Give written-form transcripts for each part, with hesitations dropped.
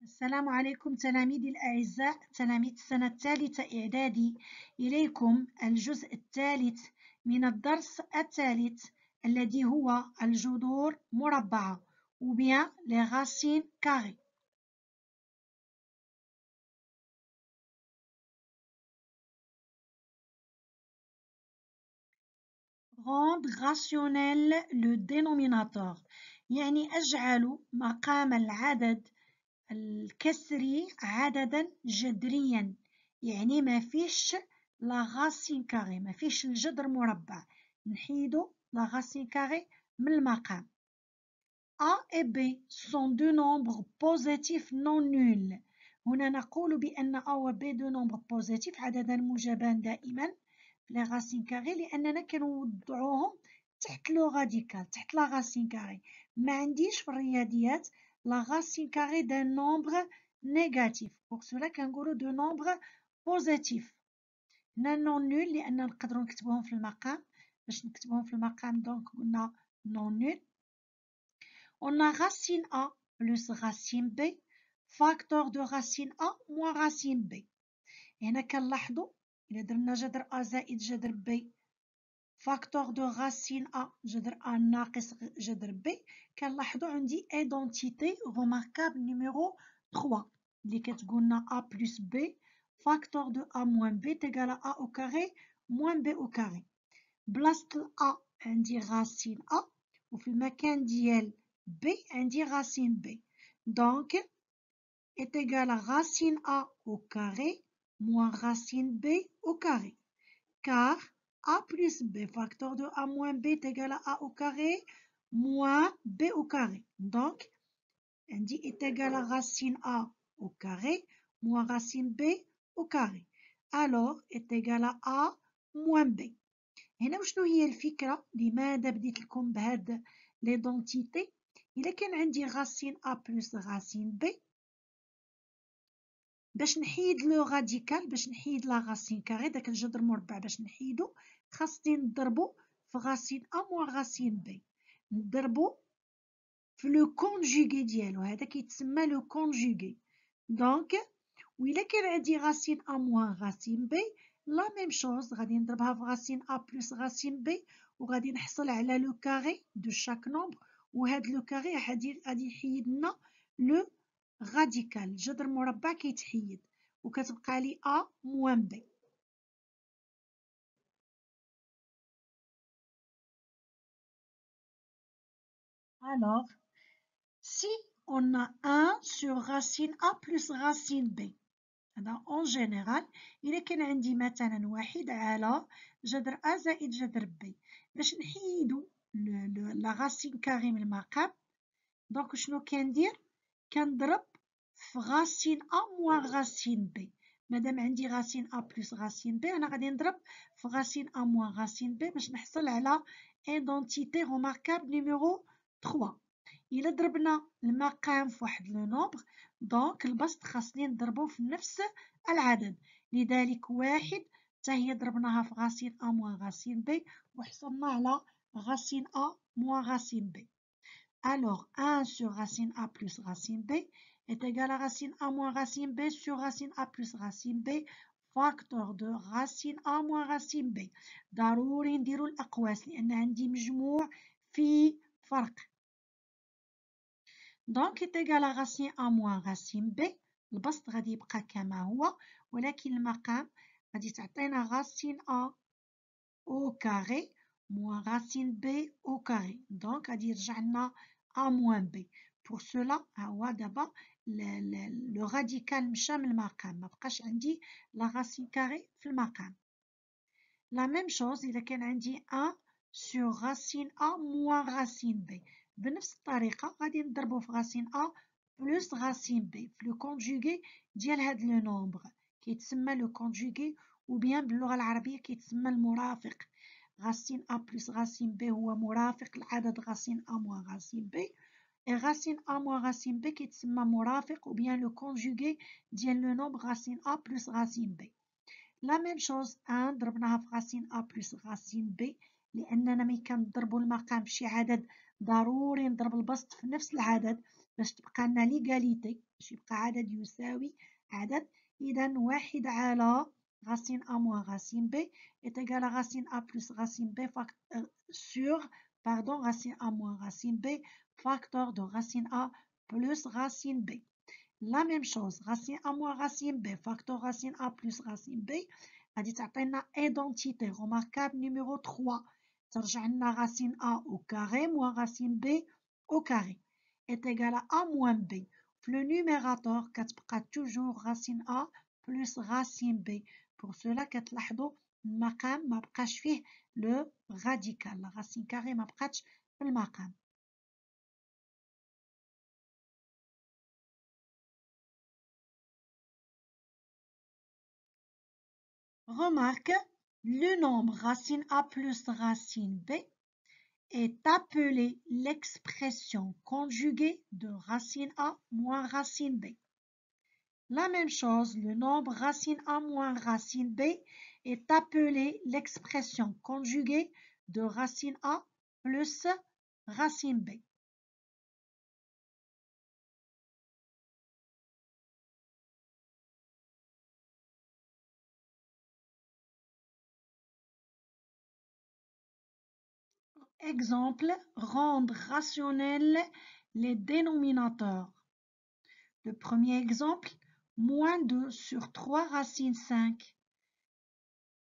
السلام عليكم تلاميذي الأعزاء تلاميذ السنة الثالثة إعدادي. إليكم الجزء الثالث من الدرس الثالث الذي هو الجذور مربعة ou bien les racines carrées. Rendre rationnel le dénominateur يعني أجعل مقام العدد الكسري عددا جذريا، يعني ما فيش لا racine carrée، ما فيش الجذر مربع، نحيدو لا racine carrée من المقام. A et B sont deux nombres positifs non nuls. هنا نقول بأن A و B deux nombres positifs عددا موجبان دائما في les racines carrées لأننا كنوضعوهم تحت لو راديكال، تحت لا racine carrée. ما عنديش في الرياضيات la racine carrée d'un nombre négatif. Pour cela كنقولوا de nombre positif. هنا non nul لأن نقدروا نكتبوهم في المقام. باش نكتبوهم في المقام دونك قلنا non nul. On a racine A plus racine B, facteur de racine A moins racine B. هنا كنلاحظوا إلا درنا جذر A زائد جذر B facteur de racine A جذر A ناقص جذر B، كنلاحظوا عندي identité remarquable numéro 3 اللي كتقولنا A plus B facteur de A moins B égal à A au carré moins B au carré. بلاصة A عندي racine A وفي المكان ديال B عندي racine B. Donc est égal à racine A au carré moins racine B au carré. Car A plus B facteur de A moins B est égal à A au carré moins B au carré. Donc, on dit est égal à racine A au carré moins racine B au carré. Alors, est égal à A moins B. هنا وشنو هي الفكرة؟ لماذا بديت لكم بهاد ليدونتيتي؟ إلا كان عندي racine A plus racine B باش نحيد لو راديكال، باش نحيد لا غاسين كاري داك الجذر مربع، باش نحيدو خاصني نضربو في غاسين ا موان غاسين بي، نضربو في لو كونجوغي ديالو، هذا كيتسمى لو كونجوغي. دونك وإلا كان عندي غاسين ا موان غاسين بي لا ميم شوز غادي نضربها في غاسين ا بلس غاسين بي وغادي نحصل على لو كاري دو شاك نومبر، وهاد لو كاري غادي يحيد لنا لو راديكال، جذر مربع كيتحيد وكتبقى لي A moins B. Alors, si on a 1 sur racine A plus racine B, هذا en général إلا كان عندي مثلا 1 على جذر A زائد جذر B، باش نحيدو لا racine كاري من المقام، دونك شنو كندير؟ كنضرب في غاسين A moins غاسين B. مادام عندي غاسين A plus غاسين B أنا غادي نضرب في غاسين A moins غاسين B باش نحصل على identité remarquable numéro 3. إلا ضربنا المقام في واحد لو نومبر دونك البسط خاصني نضربو في نفس العدد، لذلك 1 حتى هي ضربناها في غاسين A moins غاسين B وحصلنا على غاسين A moins غاسين B. Alors 1 sur racine A plus racine B est égal à racine A moins racine B sur racine A plus racine B facteur de racine A moins racine B. ضروري نديرو الأقواس لأن عندي مجموع في فرق. Donc est égal à racine A moins racine B. البسط غادي يبقى كما هو ولكن المقام غادي تعطينا racine A au carré moins racine B au carré. Donc غادي يرجع لنا A moins B. Pour cela هو دابا لو راديكال مشى من المقام، ما بقاش عندي لا racine carré في المقام. لا ميم شوز إذا كان عندي 1 sur racine A moins racine B، بنفس الطريقة غادي نضربو في racine A plus racine B في لو كونجوغي ديال هاد لو نومبر كيتسمى لو كونجوغي ou bien باللغة العربية كيتسمى المرافق. racine A plus racine B هو مرافق لعدد racine A moins racine B، et racine A moins racine B كيتسمى مرافق ou bien le conjugué ديال le nombre racine A plus racine B. La même chose 1 ضربناها في racine A plus racine B لأننا ملي كنضربو المقام بشي عدد ضروري نضرب البسط في نفس العدد، باش تبقى لنا ليغاليتي، باش يبقى عدد يساوي عدد. إذا 1 على racine A moins racine B est égal à racine A plus racine B sur, racine A moins racine B, facteur de racine A plus racine B. La même chose, racine A moins racine B, facteur racine A plus racine B, غادي تعطينا identité remarquable numéro 3. ترجع لنا racine A au carré moins racine B au carré est égal à A moins B. Le numérateur كتبقى toujours racine A plus racine B. Pour cela كتلاحظوا المقام ما بقاش فيه le radical. La racine carrée ما بقاتش في المقام. Remarque, le nombre racine A plus racine B est appelé l'expression conjuguée de racine A moins racine B. La même chose, le nombre racine A moins racine B est appelé l'expression conjuguée de racine A plus racine B. Exemple, rendre rationnels les dénominateurs. Le premier exemple, moins 2 sur 3 racine 5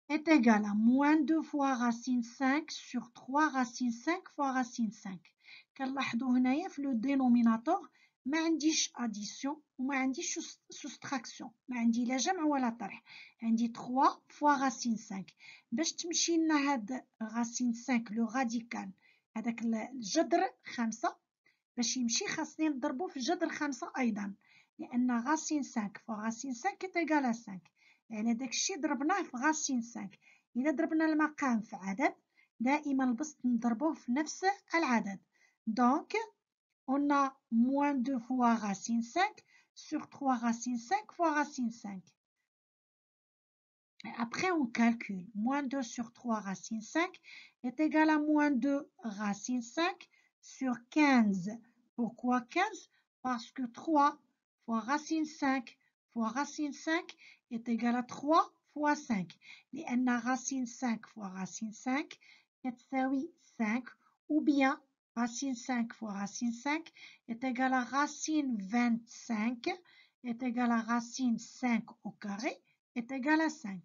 est égal à moins 2 fois racine 5 sur 3 racine 5 fois racine 5. كنلاحظوا هنايا في لو دينوميناتور ما عنديش اديسيون وما عنديش سوستراكسيون، ما عندي لا جمع ولا طرح، عندي 3 فوا راسين 5. باش تمشي لنا هاد راسين 5 لو راديكال هذاك الجذر 5، باش يمشي خاصني نضربو في جذر 5 ايضا، لان راسين 5 فوا راسين 5 ايكال 5. يعني داكشي ضربناه في راسين 5. إذا ضربنا المقام في عدد دائما البسط نضربوه في نفس العدد. Donc, on a moins 2 fois racine 5 sur 3 racine 5 fois racine 5. Et après, on calcule. Moins 2 sur 3 racine 5 est égal à moins 2 racine 5 sur 15. Pourquoi 15? Parce que 3 fois racine 5 fois racine 5 est égal à 3 fois 5. لأن racine 5 fois racine 5 تساوي 5, ou bien racine 5 fois racine 5 est égal à racine 25 est égal à racine 5 au carré est égal à 5.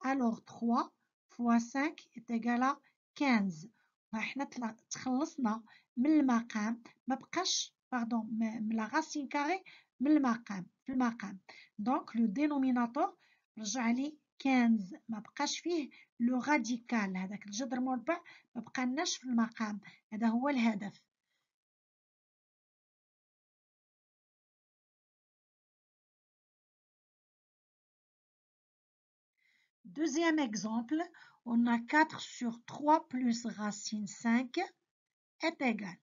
Alors 3 fois 5 est égal à 15. وإحنا تخلصنا من المقام، ما بقاش من la racine carrée من المقام في المقام. Donc le dénominateur رجع لي 15، ما بقاش فيه لو راديكال هذاك الجذر مربع، ما بقالناش في المقام. هذا هو الهدف. Deuxième exemple, on a 4 sur 3 plus racine 5 est égal.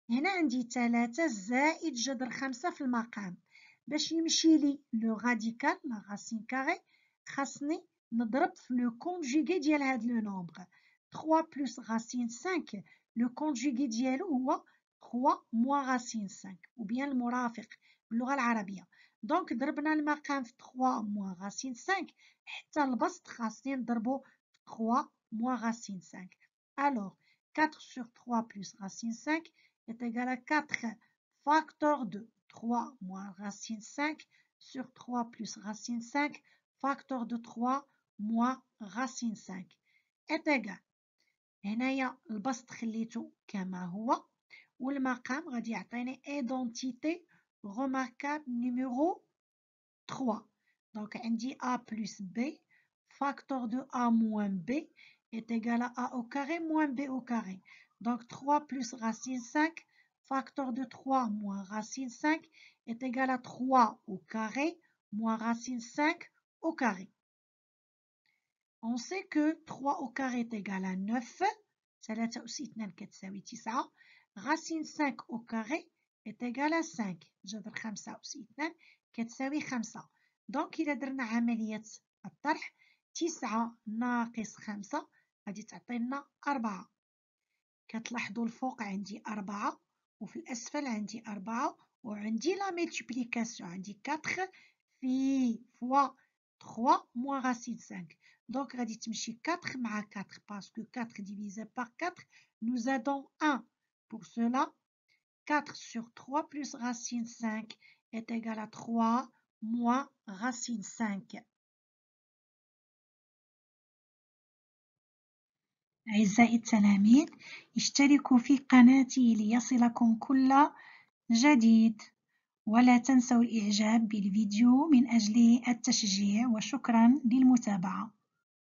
هنا عندي 3 زائد جذر 5 في المقام. باش يمشي لي لو راديكال لا راسين كاري خاصني نضرب في لو كونجوغي ديال هاد لو نومبر. 3 بلس راسين 5 لو كونجوغي ديالو هو 3 موان راسين 5 وبيان المرافق باللغة العربية. دونك ضربنا المقام في 3 موان راسين 5 حتى البسط خاصني نضربو في 3 موان راسين 5. Alors 4 sur 3 plus racine 5 est égal à 4 facteur de 3 moins racine 5 sur 3 plus racine 5 facteur de 3 moins racine 5 est égal. هنايا البسط خليته كما هو والمقام غادي يعطيني identité remarquable numéro 3. Donc عندي A plus B facteur de A moins B est égal à A au carré moins B au carré. Donc 3 plus racine 5 facteur de 3 moins racine 5 est égal à 3 au carré moins racine 5 au carré. On sait que 3 au carré est égal à 9. Racine 5 au carré est égal à 5. جذر 5 أس 2 كتساوي 5. دونك إذا درنا عملية الطرح 9 ناقص 5 غادي تعطينا 4. كتلاحظوا الفوق عندي 4 وفي الأسفل عندي 4 وعندي la multiplication عندي 4 في fois 3 moins racine 5. Donc غادي تمشي 4 مع 4 parce que 4 divisé par 4 nous avons 1. Pour cela 4 sur 3 plus racine 5 est égal à 3 moins racine 5. أعزائي التلاميذ، اشتركوا في قناتي ليصلكم كل جديد، ولا تنسوا الإعجاب بالفيديو من أجل التشجيع، وشكرا للمتابعة.